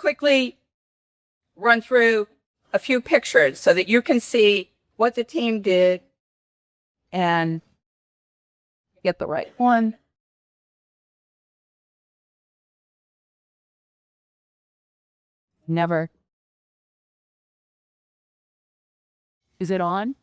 quickly run through a few pictures so that you can see what the team did and get the right one. Never. Is it on?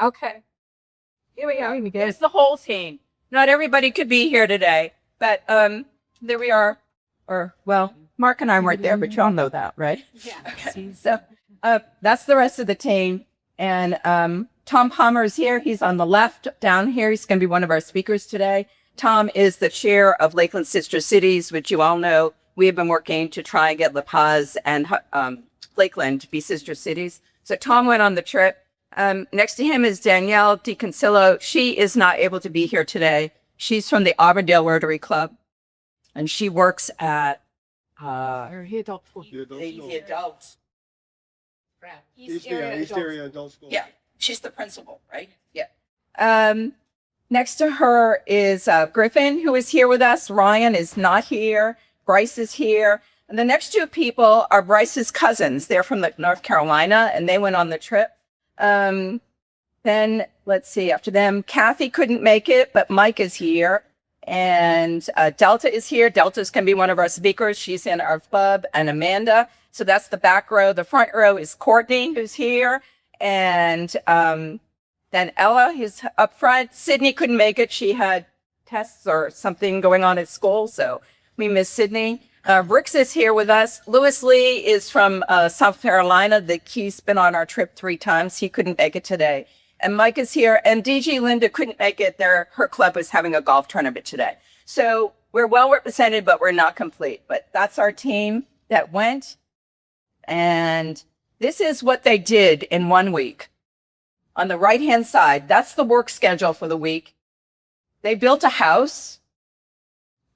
Okay. Here we are. There's the whole team. Not everybody could be here today, but there we are. Or, well, Mark and I weren't there, but y'all know that, right? Yeah. Okay. So that's the rest of the team. And Tom Palmer is here. He's on the left down here. He's going to be one of our speakers today. Tom is the chair of Lakeland Sister Cities, which you all know. We have been working to try and get La Paz and Lakeland to be sister cities. So Tom went on the trip. Next to him is Danielle DiConcillo. She is not able to be here today. She's from the Auburndale Rotary Club, and she works at the adults. East Area Adult School. Yeah, she's the principal, right? Yeah. Next to her is Griffin, who is here with us. Ryan is not here. Bryce is here. And the next two people are Bryce's cousins. They're from North Carolina, and they went on the trip. Then let's see, after them, Kathy couldn't make it, but Mike is here. And Delta is here. Delta's can be one of our speakers. She's in our club, and Amanda. So that's the back row. The front row is Courtney, who's here. And then Ella, who's up front. Sydney couldn't make it. She had tests or something going on at school, so we miss Sydney. Brooks is here with us. Lewis Lee is from South Carolina. He's been on our trip 3 times. He couldn't make it today. And Mike is here. And DG Linda couldn't make it. Her club was having a golf tournament today. So we're well represented, but we're not complete. But that's our team that went. And this is what they did in 1 week. On the right-hand side, that's the work schedule for the week. They built a house.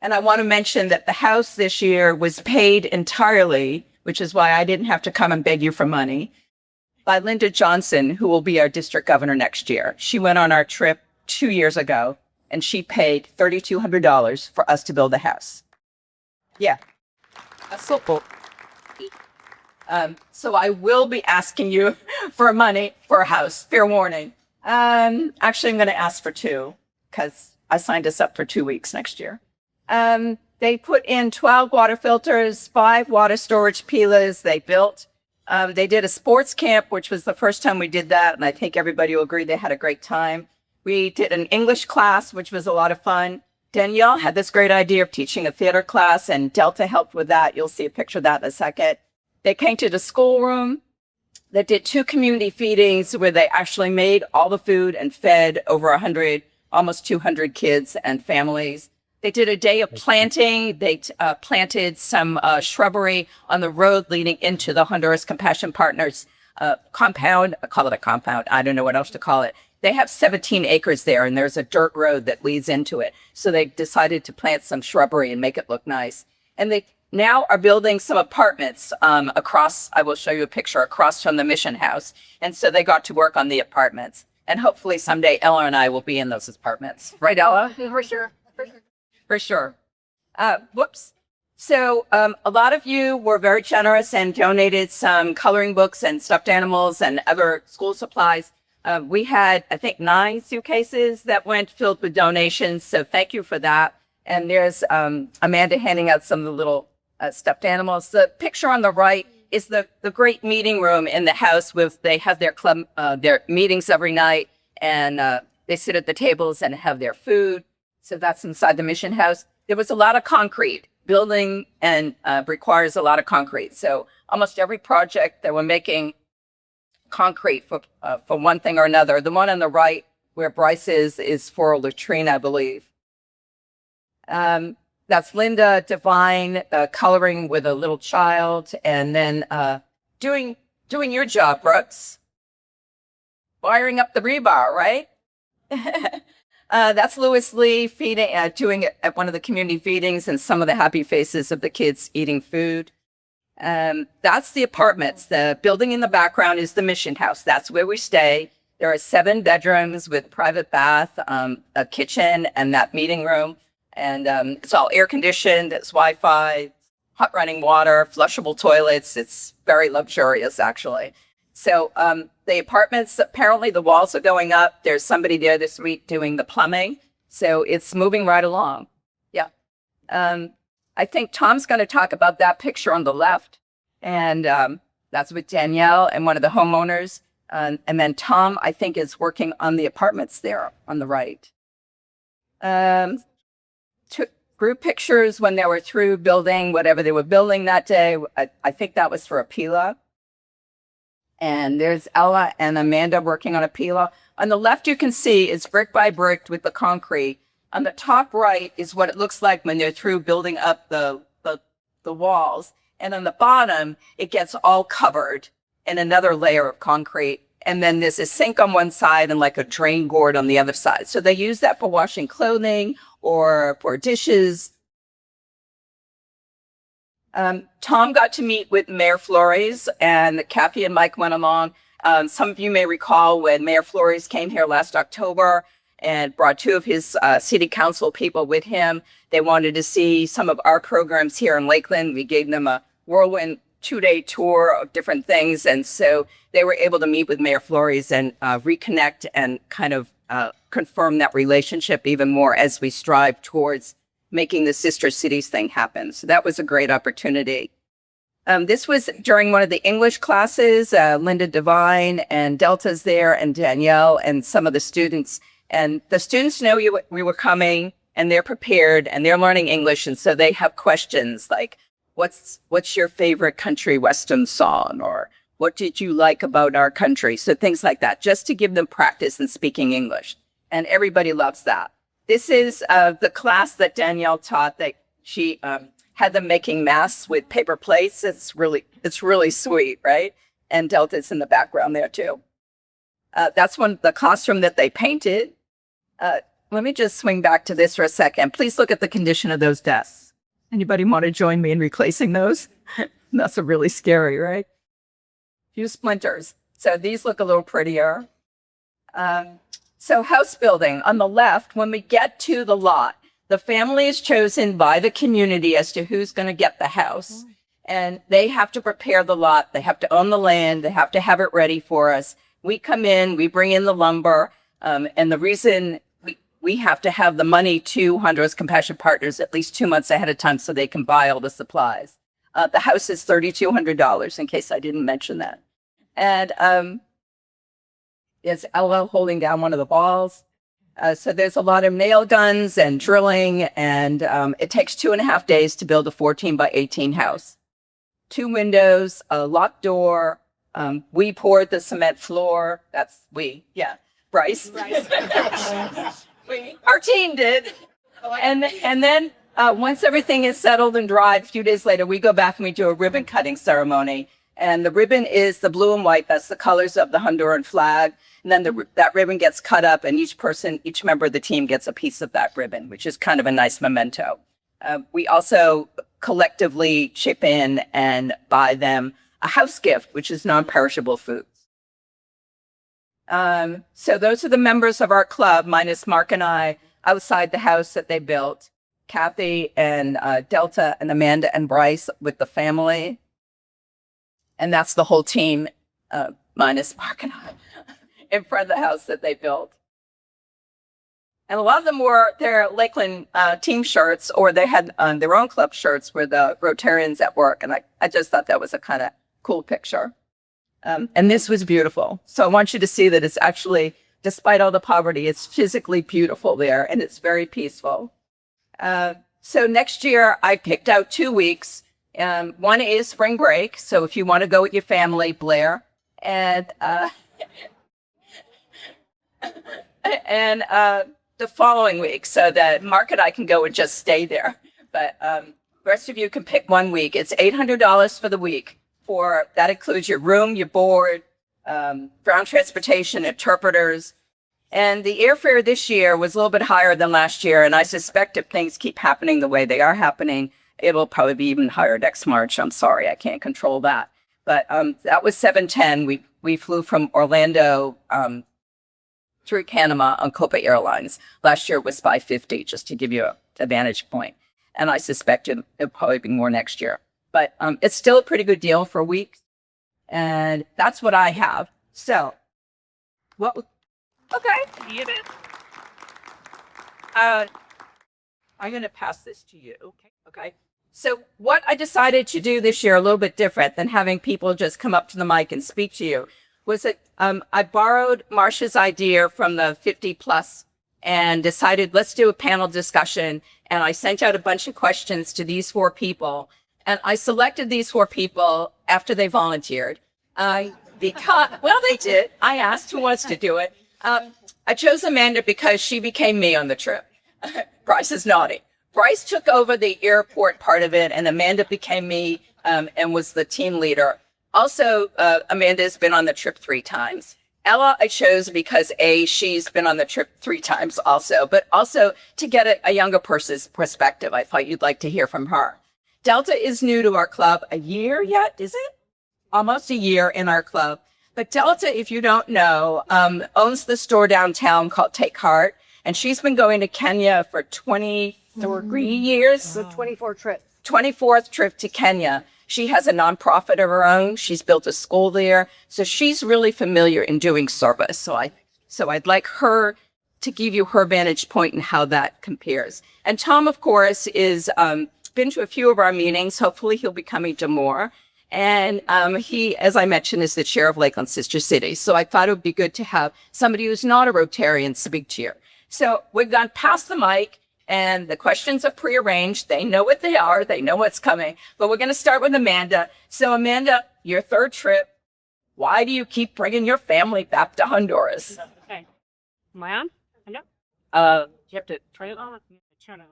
And I want to mention that the house this year was paid entirely, which is why I didn't have to come and beg you for money, by Linda Johnson, who will be our district governor next year. She went on our trip 2 years ago, and she paid $3,200 for us to build the house. Yeah. That's so cool. So I will be asking you for money for a house, fair warning. Actually, I'm going to ask for 2 because I signed us up for 2 weeks next year. They put in 12 water filters, 5 water storage pilas they built. They did a sports camp, which was the first time we did that. And I think everybody will agree they had a great time. We did an English class, which was a lot of fun. Danielle had this great idea of teaching a theater class, and Delta helped with that. You'll see a picture of that in a second. They came to the schoolroom. They did 2 community feedings where they actually made all the food and fed over 100, almost 200 kids and families. They did a day of planting. They planted some shrubbery on the road leading into the Honduras Compassion Partners compound. I call it a compound. I don't know what else to call it. They have 17 acres there, and there's a dirt road that leads into it. So they decided to plant some shrubbery and make it look nice. And they now are building some apartments across, I will show you a picture, across from the mission house. And so they got to work on the apartments. And hopefully someday Ella and I will be in those apartments. Right, Ella? For sure. For sure. Whoops. So a lot of you were very generous and donated some coloring books and stuffed animals and other school supplies. We had, I think, 9 suitcases that went filled with donations. So thank you for that. And there's Amanda handing out some of the little stuffed animals. The picture on the right is the great meeting room in the house with, they have their club, their meetings every night, and they sit at the tables and have their food. So that's inside the mission house. There was a lot of concrete. Building and requires a lot of concrete. So almost every project that we're making concrete for one thing or another. The one on the right where Bryce is for a latrine, I believe. That's Linda Devine coloring with a little child, and then doing your job, Brooks. Wiring up the rebar, right? That's Louis Lee feeding, doing it at one of the community feedings, and some of the happy faces of the kids eating food. That's the apartments. The building in the background is the mission house. That's where we stay. There are 7 bedrooms with private bath, a kitchen, and that meeting room. And it's all air conditioned. It's Wi-Fi, hot running water, flushable toilets. It's very luxurious, actually. So the apartments, apparently the walls are going up. There's somebody there this week doing the plumbing. So it's moving right along. Yeah. I think Tom's going to talk about that picture on the left. And that's with Danielle and one of the homeowners. And then Tom, I think, is working on the apartments there on the right. Took group pictures when they were through building whatever they were building that day. I think that was for a Pila. And there's Ella and Amanda working on a Pila. On the left, you can see it's brick by brick with the concrete. On the top right is what it looks like when they're through building up the walls. And on the bottom, it gets all covered in another layer of concrete. And then there's a sink on one side and like a drain gourd on the other side. So they use that for washing clothing or for dishes. Tom got to meet with Mayor Flores, and Kathy and Mike went along. Some of you may recall when Mayor Flores came here last October and brought 2 of his city council people with him. They wanted to see some of our programs here in Lakeland. We gave them a whirlwind 2-day tour of different things. And so they were able to meet with Mayor Flores and reconnect and kind of confirm that relationship even more as we strive towards making the Sister Cities thing happen. So that was a great opportunity. This was during one of the English classes. Linda Devine and Delta's there, and Danielle and some of the students. And the students know we were coming, and they're prepared, and they're learning English. And so they have questions like, what's your favorite country western song? Or what did you like about our country? So things like that, just to give them practice in speaking English. And everybody loves that. This is the class that Danielle taught, that she had them making masks with paper plates. It's really sweet, right? And Delta's in the background there too. That's the classroom that they painted. Let me just swing back to this for a second. Please look at the condition of those desks. Anybody want to join me in replacing those? That's really scary, right? Few splinters. So these look a little prettier. So house building on the left, when we get to the lot, the family is chosen by the community as to who's going to get the house. And they have to prepare the lot. They have to own the land. They have to have it ready for us. We come in, we bring in the lumber. And the reason we have to have the money to Honduras Compassion Partners at least 2 months ahead of time so they can buy all the supplies. The house is $3,200, in case I didn't mention that. And it's Ella holding down one of the walls. So there's a lot of nail guns and drilling, and it takes 2.5 days to build a 14 by 18 house. 2 windows, a locked door. We poured the cement floor. That's we, yeah. Bryce. Our team did. And then once everything is settled and dried, a few days later, we go back and we do a ribbon cutting ceremony. And the ribbon is the blue and white. That's the colors of the Honduran flag. And then that ribbon gets cut up, and each member of the team gets a piece of that ribbon, which is kind of a nice memento. We also collectively chip in and buy them a house gift, which is non-perishable foods. So those are the members of our club, minus Mark and I, outside the house that they built. Kathy and Delta and Amanda and Bryce with the family. And that's the whole team, minus Mark and I, in front of the house that they built. And a lot of them wore their Lakeland team shirts, or they had their own club shirts with the Rotarians at work. And I just thought that was a kind of cool picture. And this was beautiful. So I want you to see that it's actually, despite all the poverty, it's physically beautiful there, and it's very peaceful. So next year, I picked out 2 weeks. One is spring break. So if you want to go with your family, Blair. And the following week, so that Mark and I can go and just stay there. But the rest of you can pick 1 week. It's $800 for the week. That includes your room, your board, ground transportation, interpreters, And the airfare this year was a little bit higher than last year. And I suspect if things keep happening the way they are happening, it'll probably be even higher next March. I'm sorry, I can't control that. But that was 710. We flew from Orlando through Panama on Copa Airlines. Last year it was 550, just to give you a vantage point. And I suspect it'll probably be more next year. But it's still a pretty good deal for weeks. And that's what I have. So, what? Okay. Get it. I'm going to pass this to you. Okay. So what I decided to do this year, a little bit different than having people just come up to the mic and speak to you, was that I borrowed Marcia's idea from the 50 plus and decided let's do a panel discussion. And I sent out a bunch of questions to these 4 people. And I selected these 4 people after they volunteered. Because, well, they did. I asked who wants to do it. I chose Amanda because she became me on the trip. Bryce is nodding. Bryce took over the airport part of it, and Amanda became me and was the team leader. Also, Amanda has been on the trip 3 times. Ella I chose because she's been on the trip 3 times also, but also to get a younger person's perspective. I thought you'd like to hear from her. Delta is new to our club. A year yet, is it? Almost a year in our club. But Delta, if you don't know, owns the store downtown called Take Heart. And she's been going to Kenya for 23 years. So 24 trips. 24th trip to Kenya. She has a nonprofit of her own. She's built a school there. So she's really familiar in doing service. So I'd like her to give you her vantage point and how that compares. And Tom, of course, is been to a few of our meetings. Hopefully he'll be coming to more. And he, as I mentioned, is the chair of Lakeland Sister Cities. So I thought it would be good to have somebody who's not a Rotarian speak to you. So we've gone past the mic, and the questions are prearranged. They know what they are. They know what's coming. But we're going to start with Amanda. So Amanda, your 3rd trip, why do you keep bringing your family back to Honduras? Okay. Am I on? No. You have to turn it on. Turn it on.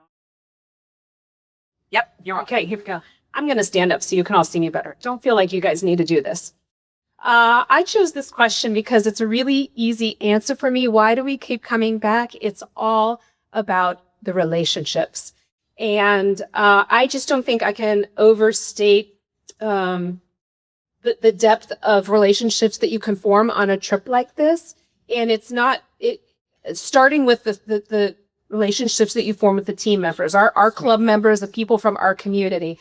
Yep, you're on. Okay, here we go. I'm going to stand up so you can all see me better. Don't feel like you guys need to do this. I chose this question because it's a really easy answer for me. Why do we keep coming back? It's all about the relationships. And I just don't think I can overstate the depth of relationships that you can form on a trip like this. And it's not starting with the relationships that you form with the team members, our club members, the people from our community.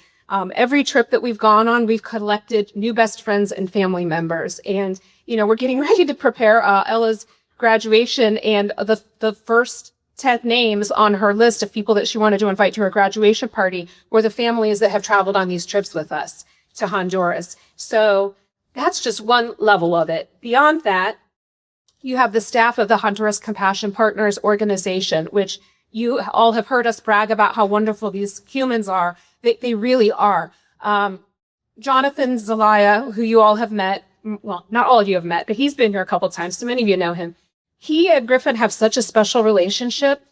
Every trip that we've gone on, we've collected new best friends and family members. And, we're getting ready to prepare Ella's graduation, and the first 10 names on her list of people that she wanted to invite to her graduation party were the families that have traveled on these trips with us to Honduras. So that's just one level of it. Beyond that, you have the staff of the Honduras Compassion Partners organization, which you all have heard us brag about how wonderful these humans are. They really are. Jonathan Zelaya, who you all have met, well, not all of you have met, but he's been here a couple of times, so many of you know him. He and Griffin have such a special relationship.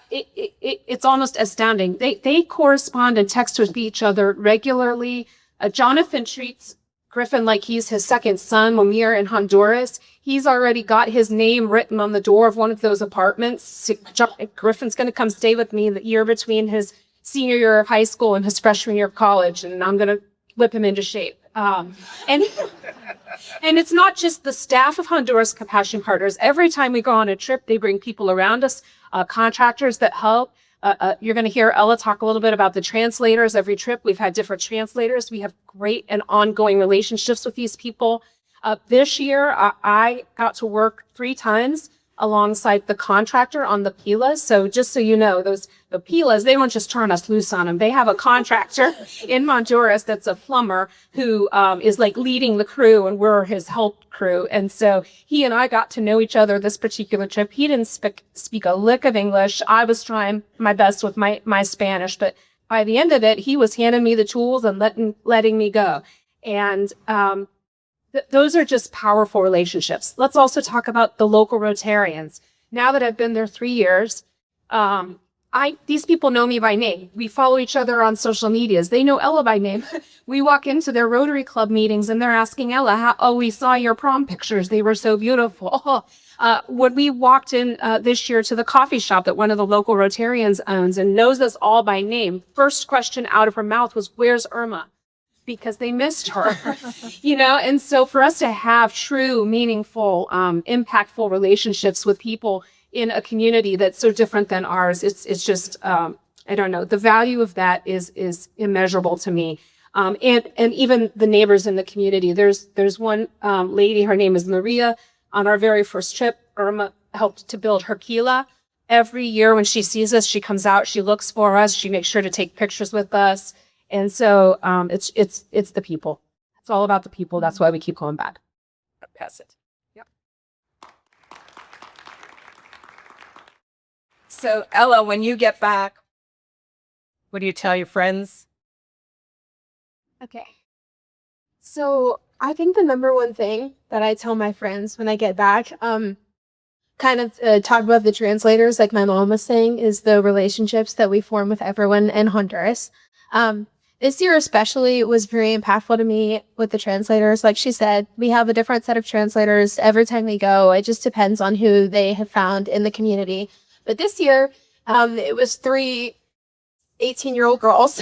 It's almost astounding. They correspond and text with each other regularly. Jonathan treats Griffin like he's his second son. When we are in Honduras, he's already got his name written on the door of one of those apartments. Griffin's going to come stay with me the year between his senior year of high school and his freshman year of college, and I'm going to whip him into shape. And it's not just the staff of Honduras Compassion Partners. Every time we go on a trip, they bring people around us, contractors that help. You're going to hear Ella talk a little bit about the translators. Every trip, we've had different translators. We have great and ongoing relationships with these people. This year, I got to work 3 times alongside the contractor on the pilas. So just so you know, the pilas, they don't just turn us loose on them. They have a contractor in Honduras that's a plumber who is like leading the crew, and we're his help crew. And so he and I got to know each other this particular trip. He didn't speak a lick of English. I was trying my best with my Spanish, but by the end of it, he was handing me the tools and letting me go. And those are just powerful relationships. Let's also talk about the local Rotarians. Now that I've been there 3 years, these people know me by name. We follow each other on social medias. They know Ella by name. We walk into their Rotary Club meetings and they're asking Ella, we saw your prom pictures. They were so beautiful. When we walked in this year to the coffee shop that one of the local Rotarians owns and knows us all by name, first question out of her mouth was, "Where's Irma?" Because they missed her, and so for us to have true, meaningful, impactful relationships with people in a community that's so different than ours, it's just, I don't know, the value of that is immeasurable to me. And even the neighbors in the community. There's one lady, her name is Maria. On our very first trip, Irma helped to build her Kila. Every year when she sees us, she comes out, she looks for us, she makes sure to take pictures with us. And so it's the people. It's all about the people. That's why we keep going back. I'll pass it. Yep. So Ella, when you get back, what do you tell your friends? Okay. So I think the number one thing that I tell my friends when I get back, kind of talk about the translators, like my mom was saying, is the relationships that we form with everyone in Honduras. This year especially was very impactful to me with the translators. Like she said, we have a different set of translators every time we go. It just depends on who they have found in the community. But this year, it was 3 18-year-old girls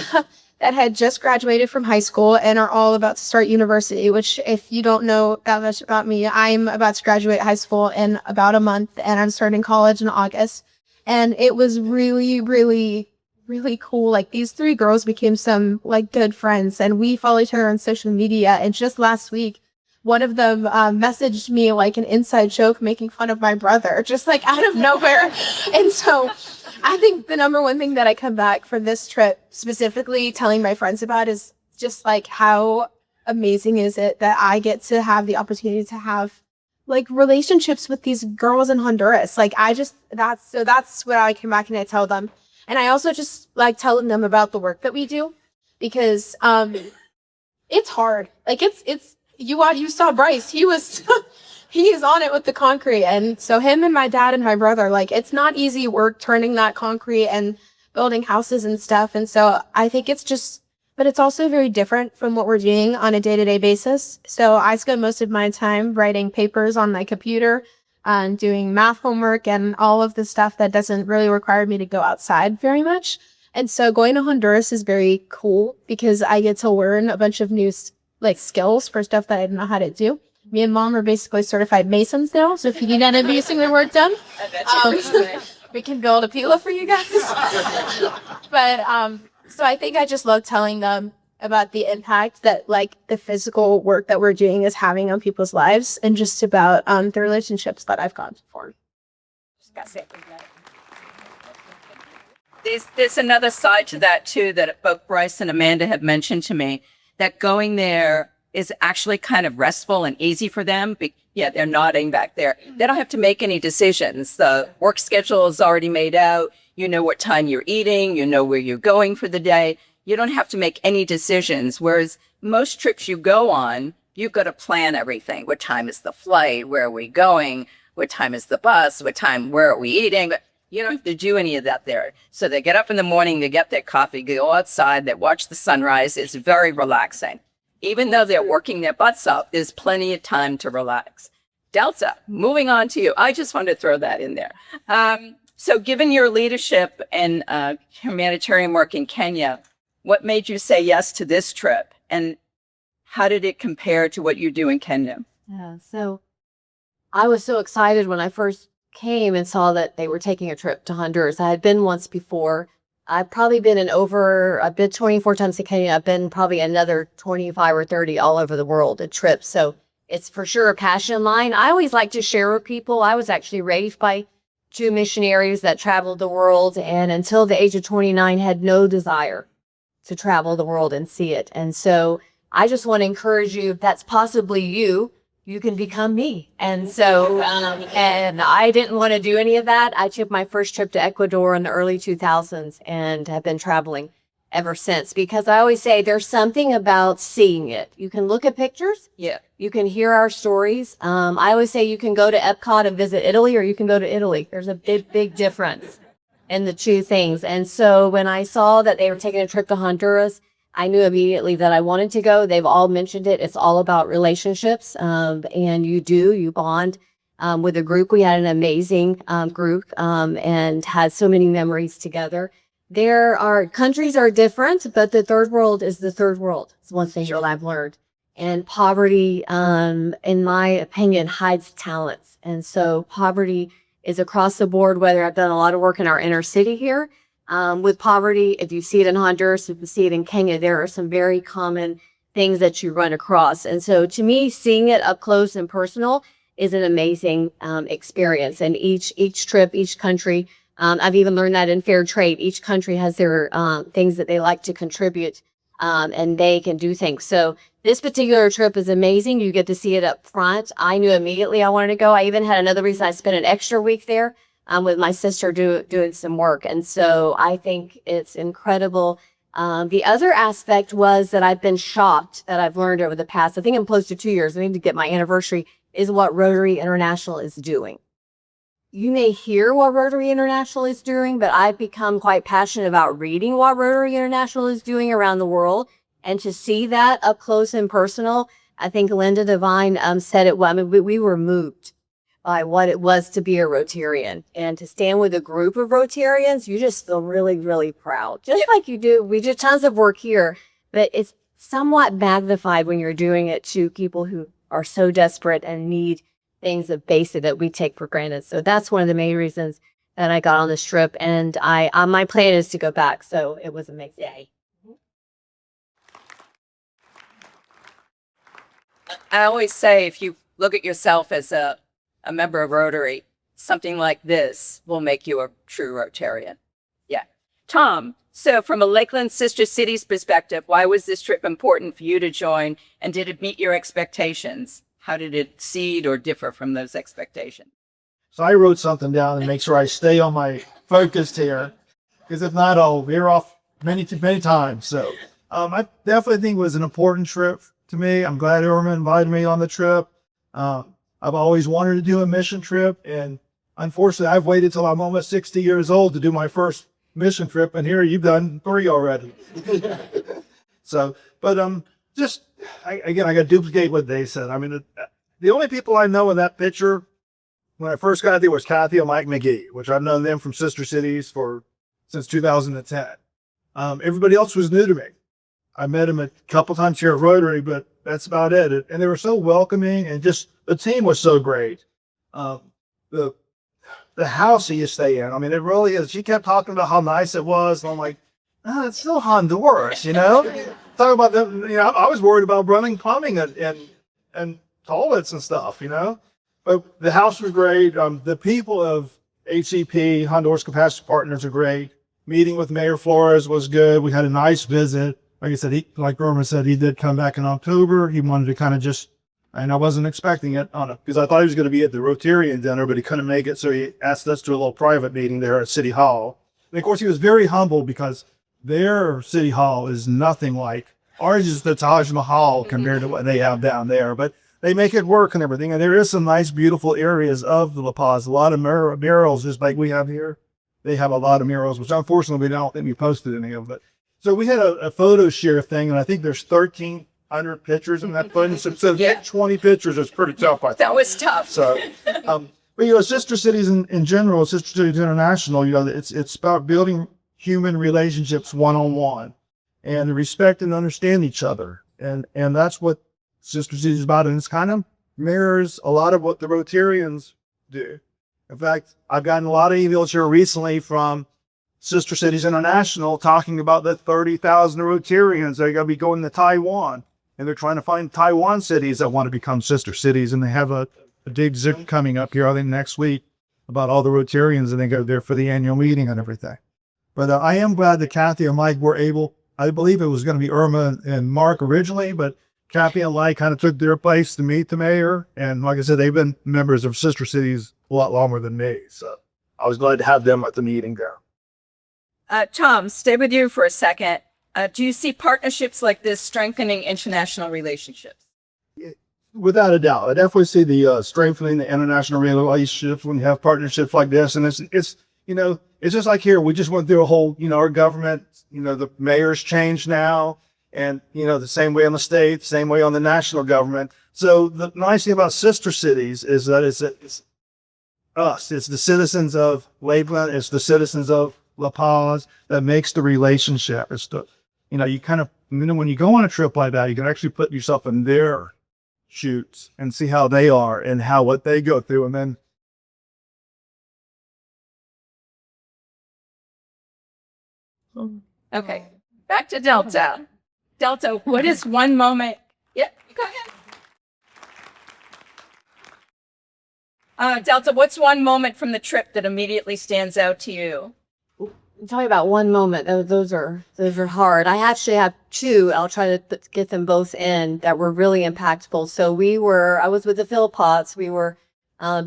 that had just graduated from high school and are all about to start university, which if you don't know that much about me, I'm about to graduate high school in about a month and I'm starting college in August. And it was really, really, really cool. Like these 3 girls became some like good friends and we follow each other on social media. And just last week, one of them messaged me like an inside joke making fun of my brother, just like out of nowhere. And so I think the number one thing that I come back from this trip specifically telling my friends about is just like how amazing is it that I get to have the opportunity to have like relationships with these girls in Honduras. Like that's what I come back and I tell them. And I also just like telling them about the work that we do because it's hard. Like it's you saw Bryce. He is on it with the concrete. And so him and my dad and my brother, like it's not easy work turning that concrete and building houses and stuff. And so I think but it's also very different from what we're doing on a day-to-day basis. So I spend most of my time writing papers on my computer and doing math homework and all of the stuff that doesn't really require me to go outside very much. And so going to Honduras is very cool because I get to learn a bunch of new skills for stuff that I don't know how to do. Me and Mom are basically certified masons now, so if you need any masonry work done, we can build a pila for you guys. But so I think I just love telling them about the impact that like the physical work that we're doing is having on people's lives, and just about the relationships that I've gotten to form. There's another side to that too that both Bryce and Amanda have mentioned to me, that going there is actually kind of restful and easy for them. Yeah, they're nodding back there. They don't have to make any decisions. The work schedule is already made out. You know what time you're eating. You know where you're going for the day. You don't have to make any decisions. Whereas most trips you go on, you've got to plan everything. What time is the flight? Where are we going? What time is the bus? Where are we eating? But you don't have to do any of that there. So they get up in the morning, they get their coffee, go outside, they watch the sunrise. It's very relaxing. Even though they're working their butts off, there's plenty of time to relax. Delta, moving on to you. I just wanted to throw that in there. So given your leadership in humanitarian work in Kenya, what made you say yes to this trip? And how did it compare to what you do in Kenya? Yeah, so I was so excited when I first came and saw that they were taking a trip to Honduras. I had been once before. I've probably been I've been 24 times to Kenya. I've been probably another 25 or 30 all over the world at trips. So it's for sure a passion of mine. I always like to share with people. I was actually raised by 2 missionaries that traveled the world, and until the age of 29 had no desire to travel the world and see it. And so I just want to encourage you, if that's possibly you can become me. And so, and I didn't want to do any of that. I took my first trip to Ecuador in the early 2000s and have been traveling ever since, because I always say there's something about seeing it. You can look at pictures. Yeah. You can hear our stories. I always say you can go to Epcot and visit Italy, or you can go to Italy. There's a big difference in the two things. And so when I saw that they were taking a trip to Honduras, I knew immediately that I wanted to go. They've all mentioned it. It's all about relationships. And you bond with a group. We had an amazing group and had so many memories together. Countries are different, but the third world is the third world. It's one thing that I've learned. And poverty, in my opinion, hides talents. And so poverty is across the board, whether I've done a lot of work in our inner city here. With poverty, if you see it in Honduras, if you see it in Kenya, there are some very common things that you run across. And so to me, seeing it up close and personal is an amazing experience. And each trip, each country, I've even learned that in fair trade, each country has their things that they like to contribute, and they can do things. So this particular trip is amazing. You get to see it up front. I knew immediately I wanted to go. I even had another reason. I spent an extra week there with my sister doing some work. And so I think it's incredible. The other aspect was that I've been shocked that I've learned over the past, I think I'm close to 2 years. I need to get my anniversary, is what Rotary International is doing. You may hear what Rotary International is doing, but I've become quite passionate about reading what Rotary International is doing around the world. And to see that up close and personal, I think Linda Devine said it well. I mean, we were moved by what it was to be a Rotarian. And to stand with a group of Rotarians, you just feel really, really proud. Just like you do. We do tons of work here, but it's somewhat magnified when you're doing it to people who are so desperate and need things of basic that we take for granted. So that's one of the main reasons that I got on this trip. And my plan is to go back. So it was amazing. Yay. I always say, if you look at yourself as a member of Rotary, something like this will make you a true Rotarian. Yeah. Tom, so from a Lakeland Sister Cities perspective, why was this trip important for you to join, and did it meet your expectations? How did it exceed or differ from those expectations? So I wrote something down to make sure I stay on my focus here, because if not, I'll veer off many times. So I definitely think it was an important trip to me. I'm glad Irma invited me on the trip. I've always wanted to do a mission trip, and unfortunately, I've waited till I'm almost 60 years old to do my first mission trip, and here you've done 3 already. So, but I got to duplicate what they said. I mean, the only people I know in that picture when I first got there was Kathy and Mike McGee, which I've known them from Sister Cities since 2010. Everybody else was new to me. I met them a couple times here at Rotary, but that's about it. And they were so welcoming, and just the team was so great. The house that you stay in, I mean, it really is. She kept talking about how nice it was, and I'm like, it's still Honduras, Talking about them, I was worried about running plumbing and toilets and stuff, But the house was great. The people of HCP, Honduras Capacity Partners, are great. Meeting with Mayor Flores was good. We had a nice visit. Like I said, like Irma said, he did come back in October. He wanted to kind of and I wasn't expecting it because I thought he was going to be at the Rotarian dinner, but he couldn't make it. So he asked us to do a little private meeting there at City Hall. And of course, he was very humble because their City Hall is nothing like ours. Is the Taj Mahal compared to what they have down there, but they make it work and everything. And there is some nice, beautiful areas of the La Paz. A lot of murals, just like we have here. They have a lot of murals, which unfortunately, I don't think we posted any of it. So we had a photo share thing, and I think there's 1,300 pictures in that photo. So Yeah. 20 pictures is pretty tough, I think. That was tough. So, but Sister Cities in general, Sister Cities International, it's about building human relationships one-on-one, and respect and understand each other, and that's what Sister Cities is about, and it's kind of mirrors a lot of what the Rotarians do. In fact, I've gotten a lot of emails here recently from Sister Cities International talking about the 30,000 Rotarians that are going to be going to Taiwan, and they're trying to find Taiwan cities that want to become sister cities, and they have a big zip coming up here, I think next week, about all the Rotarians, and they go there for the annual meeting and everything. But I am glad that Kathy and Mike were able, I believe it was going to be Irma and Mark originally, but Kathy and Mike kind of took their place to meet the mayor. And like I said, they've been members of Sister Cities a lot longer than me. So I was glad to have them at the meeting there. Tom, stay with you for a second. Do you see partnerships like this strengthening international relationships? Without a doubt. I definitely see the strengthening the international relationships when you have partnerships like this. And it's just like here, we just went through a whole, our government, the mayor's changed now. And, the same way on the state, same way on the national government. So the nice thing about sister cities is that it's us. It's the citizens of Lakeland. It's the citizens of La Paz that makes the relationship. It's the, you kind of, when you go on a trip like that, you can actually put yourself in their shoes and see how they are and what they go through. And then, Okay, back to Delta. Delta, what is one moment? Yeah, go ahead. Delta, what's one moment from the trip that immediately stands out to you? I'm talking about one moment. Those are hard. I actually have two. I'll try to get them both in that were really impactful. So I was with the Philpots. We were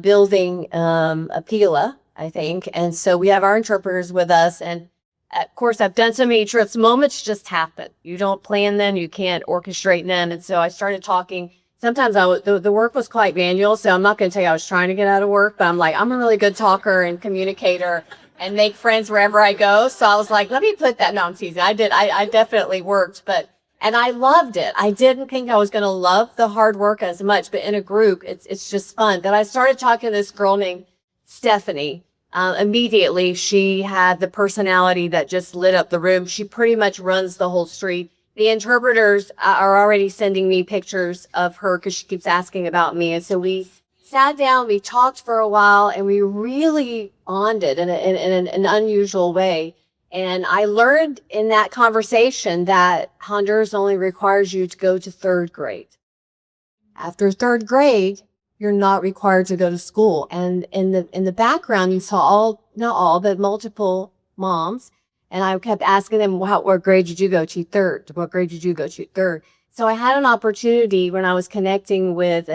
building a Pila, I think. And so we have our interpreters with us. And of course, I've done so many trips. Moments just happen. You don't plan them. You can't orchestrate them. And so I started talking. Sometimes the work was quite manual. So I'm not going to tell you I was trying to get out of work, but I'm a really good talker and communicator and make friends wherever I go. So I was like, let me put that. No, I'm teasing. I did. I definitely worked, and I loved it. I didn't think I was going to love the hard work as much, but in a group, it's just fun. Then I started talking to this girl named Stephanie. Immediately, she had the personality that just lit up the room. She pretty much runs the whole street. The interpreters are already sending me pictures of her because she keeps asking about me. And so we sat down, we talked for a while, and we really bonded in an unusual way. And I learned in that conversation that Honduras only requires you to go to third grade. After third grade, you're not required to go to school. And in the background, you saw not all, but multiple moms. And I kept asking them, what grade did you go to? Third. What grade did you go to? Third. So I had an opportunity when I was connecting with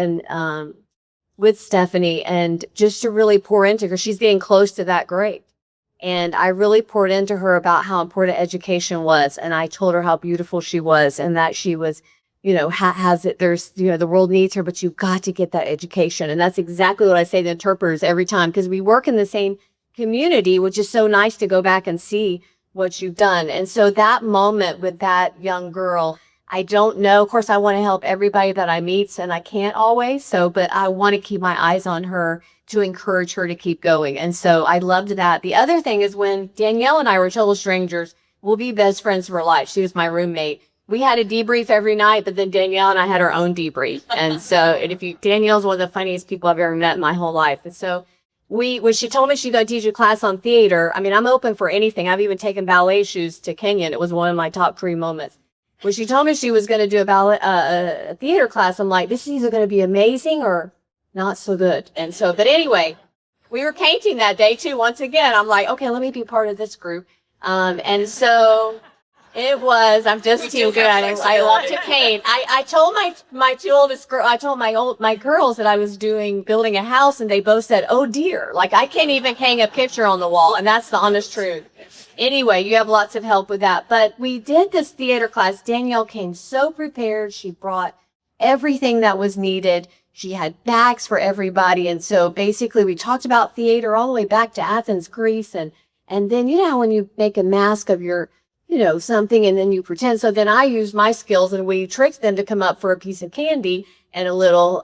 Stephanie and just to really pour into her. She's getting close to that grade. And I really poured into her about how important education was. And I told her how beautiful she was and that she was, the world needs her, but you've got to get that education. And that's exactly what I say to interpreters every time, because we work in the same community, which is so nice to go back and see what you've done. And so that moment with that young girl, I don't know. Of course, I want to help everybody that I meet, and I can't always. But I want to keep my eyes on her to encourage her to keep going. And so I loved that. The other thing is when Danielle and I were total strangers, we'll be best friends for life. She was my roommate. We had a debrief every night, but then Danielle and I had our own debrief. And so, Danielle's one of the funniest people I've ever met in my whole life. And so when she told me she'd go teach a class on theater, I'm open for anything. I've even taken ballet shoes to Kenya, and it was one of my top 3 moments. When she told me she was going to do a theater class, I'm like, this is either going to be amazing or not so good. And so, but anyway, we were painting that day too. Once again, I'm like, okay, let me be part of this group. And so it was, I'm just too good at it. I love to paint. I told my 2 oldest girls, I told my girls that I was building a house, and they both said, oh dear, like I can't even hang a picture on the wall. And that's the honest truth. Anyway, you have lots of help with that. But we did this theater class. Danielle came so prepared. She brought everything that was needed. She had bags for everybody. And so basically we talked about theater all the way back to Athens, Greece. And then, when you make a mask of your, something and then you pretend. So then I used my skills and we tricked them to come up for a piece of candy and a little,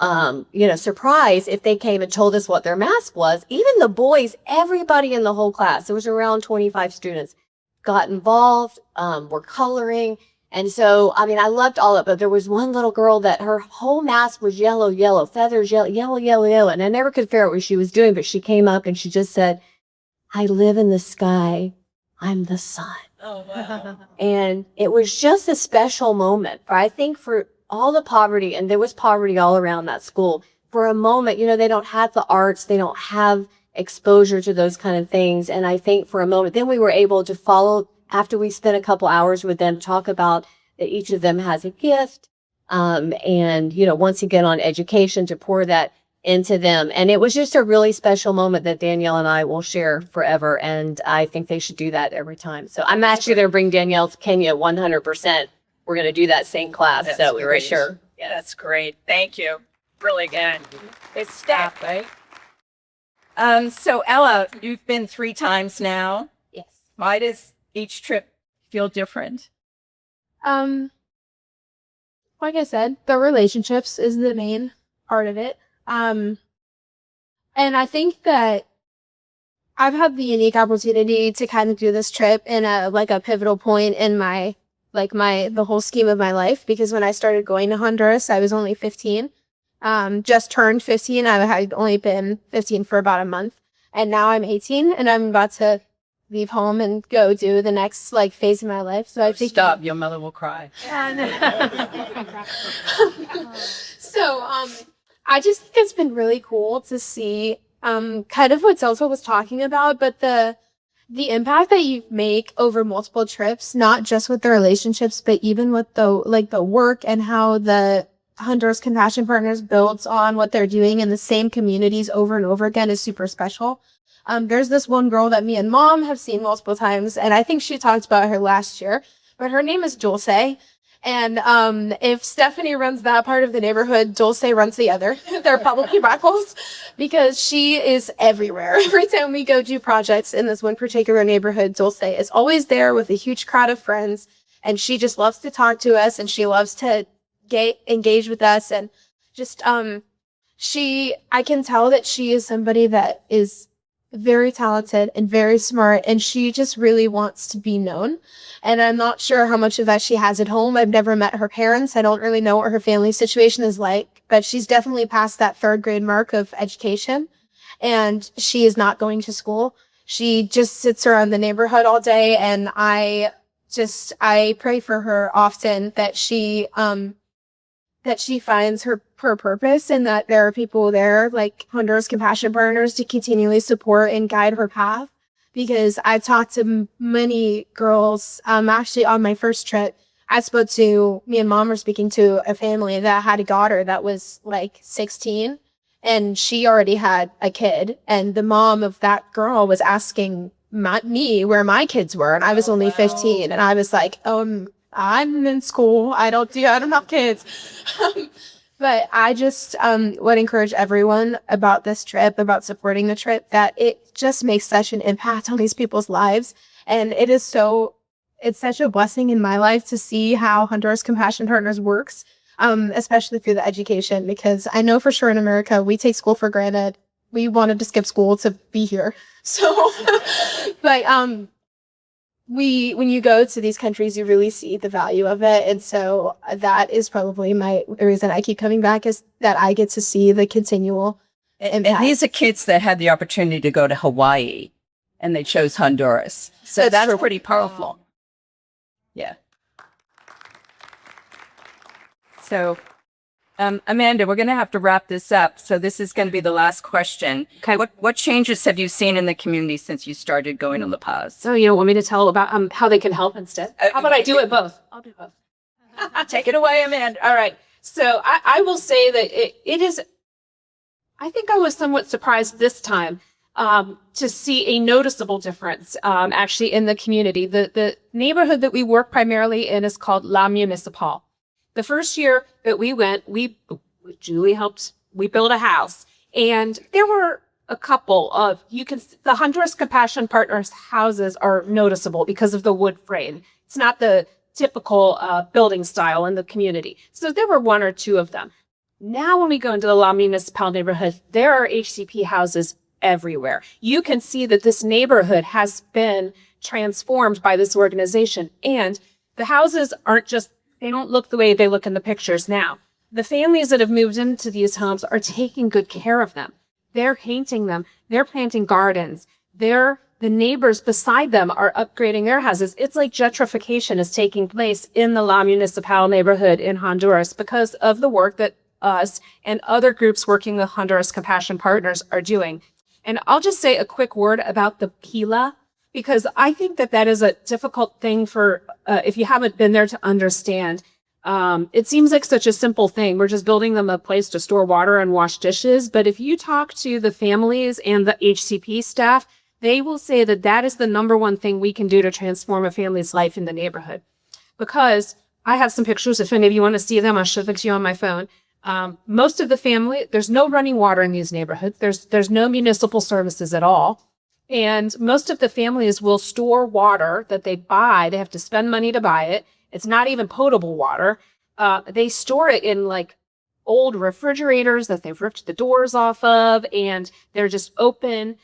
surprise if they came and told us what their mask was. Even the boys, everybody in the whole class, there was around 25 students, got involved, were coloring. And so, I loved all of it, but there was one little girl that her whole mask was yellow, feathers, yellow. And I never could figure out what she was doing, but she came up and she just said, I live in the sky. I'm the sun. Oh, wow. And it was just a special moment. I think for all the poverty, and there was poverty all around that school, for a moment, they don't have the arts, they don't have exposure to those kind of things. And I think for a moment, then we were able to follow, after we spent a couple hours with them, talk about that each of them has a gift. And, once again on education, to pour that into them. And it was just a really special moment that Danielle and I will share forever. And I think they should do that every time. So I'm actually going to bring Danielle to Kenya 100%. We're going to do that same class. That's so we were great. sure. Yeah, that's great. Thank you. Really good. It's staff, right? So Ella, you've been 3 times now. Yes. Why does each trip feel different? like I said, the relationships is the main part of it. And I think that I've had the unique opportunity to kind of do this trip in a pivotal point in the whole scheme of my life, because when I started going to Honduras, I was only 15. Just turned 15. I had only been 15 for about a month, and now I'm 18 and I'm about to leave home and go do the next phase of my life. So I think Stop, your mother will cry. So, I just think it's been really cool to see, kind of what Zelda was talking about, but the impact that you make over multiple trips, not just with the relationships, but even with the work and how the Honduras Compassion Partners builds on what they're doing in the same communities over and over again, is super special. There's this one girl that me and Mom have seen multiple times, and I think she talked about her last year, but her name is Dulce. And if Stephanie runs that part of the neighborhood, Dulce runs the other. They're public rivals, because she is everywhere. Every time we go do projects in this one particular neighborhood, Dulce is always there with a huge crowd of friends, and she just loves to talk to us, and she loves to get engaged with us, and just I can tell that she is somebody that is very talented and very smart, and she just really wants to be known. And I'm not sure how much of that she has at home. I've never met her parents. I don't really know what her family situation is like, but she's definitely past that 3rd grade mark of education, and she is not going to school. She just sits around the neighborhood all day, and I pray for her often that she finds her purpose, and that there are people there like Honduras Compassion Partners to continually support and guide her path. Because I talked to many girls, actually on my first trip, me and Mom were speaking to a family that had a daughter that was 16, and she already had a kid. And the mom of that girl was asking me where my kids were, and I was only 15. And I was like, I'm in school. I don't have kids. But I just would encourage everyone about this trip, about supporting the trip, that it just makes such an impact on these people's lives. And it's such a blessing in my life to see how Honduras Compassion Partners works, especially through the education, because I know for sure in America, we take school for granted. We wanted to skip school to be here. So, but when you go to these countries, you really see the value of it. And so that is probably the reason I keep coming back, is that I get to see the continual impact. And these are kids that had the opportunity to go to Hawaii, and they chose Honduras. So that's pretty powerful. Yeah. So, Amanda, we're going to have to wrap this up. So this is going to be the last question. Okay. What changes have you seen in the community since you started going on the pause? So you want me to tell about how they can help instead? How about I do it both? I'll do both. Take it away, Amanda. All right. So I will say that it is, I think I was somewhat surprised this time to see a noticeable difference actually in the community. The neighborhood that we work primarily in is called La Municipal. The first year that we went, Julie helped, we built a house, and there were a couple of, the Honduras Compassion Partners houses are noticeable because of the wood frame. It's not the typical building style in the community. So there were 1 or 2 of them. Now when we go into the La Municipal neighborhood, there are HCP houses everywhere. You can see that this neighborhood has been transformed by this organization, and the houses they don't look the way they look in the pictures now. The families that have moved into these homes are taking good care of them. They're painting them. They're planting gardens. The neighbors beside them are upgrading their houses. It's like gentrification is taking place in the La Municipal neighborhood in Honduras because of the work that us and other groups working with Honduras Compassion Partners are doing. And I'll just say a quick word about the PILA, because I think that is a difficult thing for, if you haven't been there, to understand. It seems like such a simple thing. We're just building them a place to store water and wash dishes. But if you talk to the families and the HCP staff, they will say that is the number one thing we can do to transform a family's life in the neighborhood. Because I have some pictures. If any of you want to see them, I'll show them to you on my phone. Most of the family, there's no running water in these neighborhoods. There's no municipal services at all. And most of the families will store water that they buy. They have to spend money to buy it. It's not even potable water. they store it in like old refrigerators that they've ripped the doors off of, and they're just open.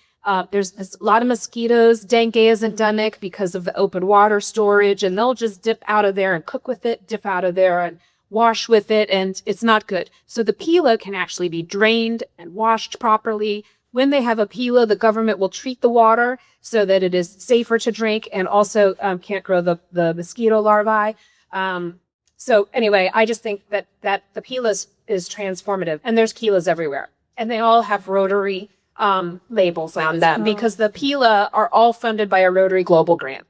There's a lot of mosquitoes. Dengue is endemic because of the open water storage, and they'll just dip out of there and cook with it, dip out of there and wash with it, and it's not good. So the pila can actually be drained and washed properly. When they have a pila, the government will treat the water so that it is safer to drink and also can't grow the mosquito larvae. So anyway, I just think that the pila is transformative, and there's pilas everywhere, and they all have Rotary labels on them because the pila are all funded by a Rotary Global Grant.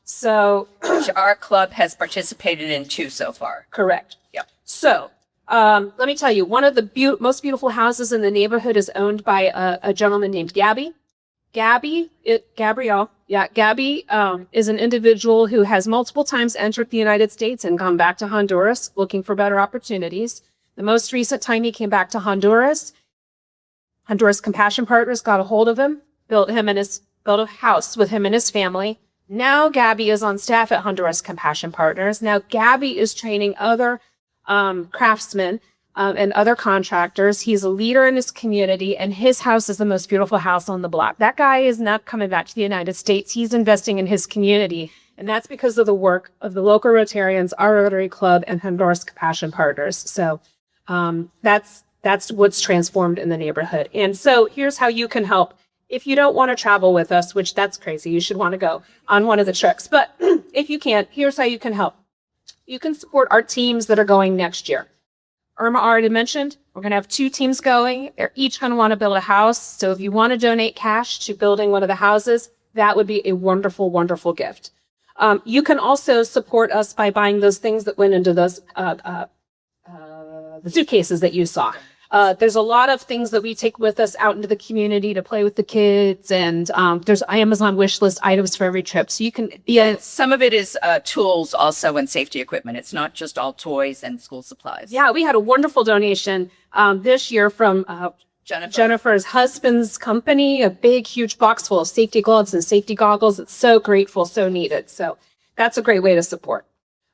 So Which our club has participated in 2 so far. correct. Yep. So let me tell you, one of the most beautiful houses in the neighborhood is owned by a gentleman named Gabby. Gabby is an individual who has multiple times entered the United States and gone back to Honduras looking for better opportunities. The most recent time he came back to Honduras Compassion Partners got a hold of him, built a house with him and his family. Now Gabby is on staff at Honduras Compassion Partners. Now Gabby is training other craftsmen and other contractors. He's a leader in his community, and his house is the most beautiful house on the block. That guy is not coming back to the United States. He's investing in his community, and that's because of the work of the local Rotarians, our Rotary Club, and Honduras Compassion Partners. So that's what's transformed in the neighborhood. And so here's how you can help. If you don't want to travel with us, which that's crazy, you should want to go on one of the trips. But if you can't, here's how you can help. You can support our teams that are going next year. Irma already mentioned, we're going to have 2 teams going. They're each going to want to build a house. So if you want to donate cash to building one of the houses, that would be a wonderful, wonderful gift. You can also support us by buying those things that went into those the suitcases that you saw. There's a lot of things that we take with us out into the community to play with the kids, and there's Amazon wish list items for every trip. So you can Some of it is tools also and safety equipment. It's not just all toys and school supplies. Yeah, we had a wonderful donation this year from Jennifer's husband's company, a big, huge box full of safety gloves and safety goggles. It's so grateful, so needed. So that's a great way to support.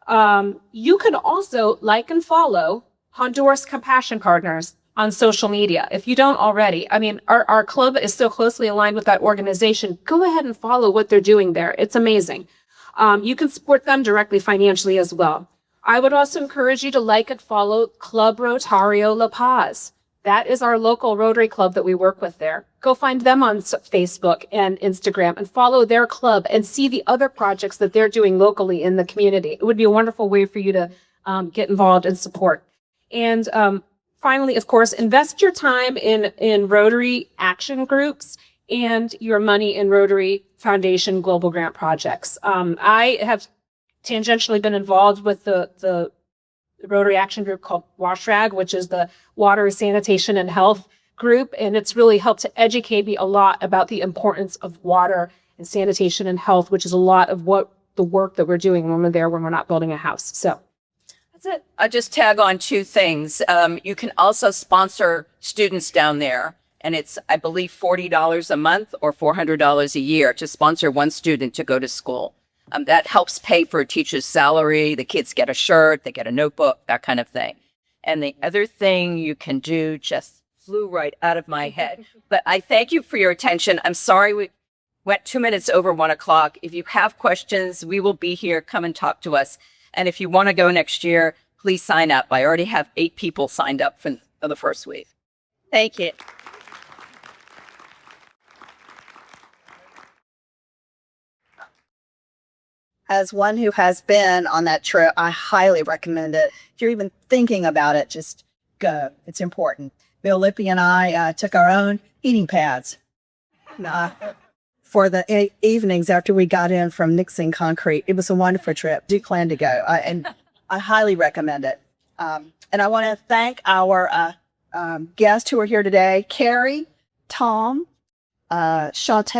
You can also like and follow Honduras Compassion Partners on social media. If you don't already, I mean, our club is so closely aligned with that organization. Go ahead and follow what they're doing there. It's amazing. You can support them directly financially as well. I would also encourage you to like and follow Club Rotario La Paz. That is our local Rotary Club that we work with there. Go find them on Facebook and Instagram and follow their club and see the other projects that they're doing locally in the community. It would be a wonderful way for you to get involved and support. And finally, of course, invest your time in Rotary action groups and your money in Rotary Foundation Global Grant projects. I have tangentially been involved with the Rotary action group called WashRag, which is the Water, Sanitation, and Health group. And it's really helped to educate me a lot about the importance of water and sanitation and health, which is a lot of what the work that we're doing when we're there, when we're not building a house. So that's it. I'll just tag on 2 things. You can also sponsor students down there. And it's, I believe, $40 a month or $400 a year to sponsor one student to go to school. That helps pay for a teacher's salary. The kids get a shirt, they get a notebook, that kind of thing. And the other thing you can do just flew right out of my head. But I thank you for your attention. I'm sorry we went 2 minutes over 1 o'clock. If you have questions, we will be here. Come and talk to us. And if you want to go next year, please sign up. I already have 8 people signed up for the first week. Thank you. As one who has been on that trip, I highly recommend it. If you're even thinking about it, just go. It's important. Bill Lippy and I took our own heating pads for the evenings after we got in from mixing concrete. It was a wonderful trip. Do plan to go. And I highly recommend it. And I want to thank our guests who are here today, Carrie, Tom, Chantel.